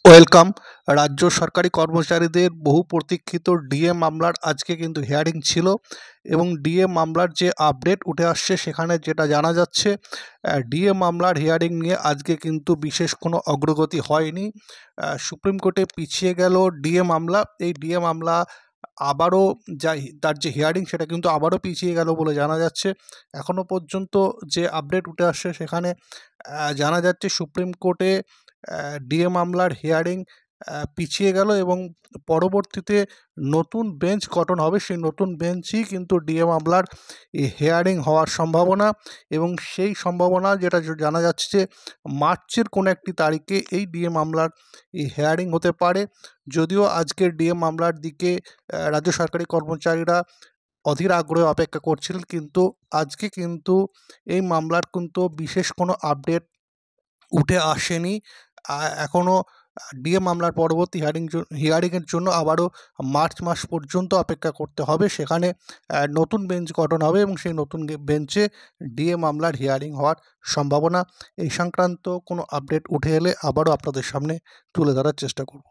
Welcome. রাজ্য সরকারি কর্মচারীদের বহু প্রতীক্ষিত ডিএ মামলার আজকে কিন্তু হিয়ারিং ছিল এবং ডিএ মামলার যে আপডেট উঠে আসছে সেখানে যেটা জানা যাচ্ছে, ডিএ মামলার হিয়ারিং নিয়ে আজকে কিন্তু বিশেষ কোনো অগ্রগতি হয়নি। সুপ্রিম কোর্টে পিছিয়ে গেল ডিএ মামলা। এই ডিএ মামলা আবারও তার যে হিয়ারিং সেটা কিন্তু আবারও পিছিয়ে গেল বলে জানা যাচ্ছে। এখনও পর্যন্ত যে আপডেট উঠে আসছে সেখানে জানা যাচ্ছে সুপ্রিম কোর্টে ডিএ মামলার হিয়ারিং পিছিয়ে গেল এবং পরবর্তীতে নতুন বেঞ্চ গঠন হবে। সেই নতুন বেঞ্চই কিন্তু ডিএ মামলার হিয়ারিং হওয়ার সম্ভাবনা, এবং সেই সম্ভাবনা যেটা জানা যাচ্ছে যে মার্চের কোনো একটি তারিখে এই ডিএ মামলার হিয়ারিং হতে পারে। যদিও আজকের ডিএ মামলার দিকে রাজ্য সরকারি কর্মচারীরা অধীর আগ্রহে অপেক্ষা করছিলেন, কিন্তু আজকে কিন্তু এই মামলার কিন্তু বিশেষ কোনো আপডেট উঠে আসেনি। এখনও ডিএ মামলার পরবর্তী হিয়ারিংয়ের জন্য আবারও মার্চ মাস পর্যন্ত অপেক্ষা করতে হবে। সেখানে নতুন বেঞ্চ গঠন হবে এবং সেই নতুন বেঞ্চে ডিএ মামলার হিয়ারিং হওয়ার সম্ভাবনা। এই সংক্রান্ত কোনো আপডেট উঠে এলে আবারও আপনাদের সামনে তুলে ধরার চেষ্টা করব।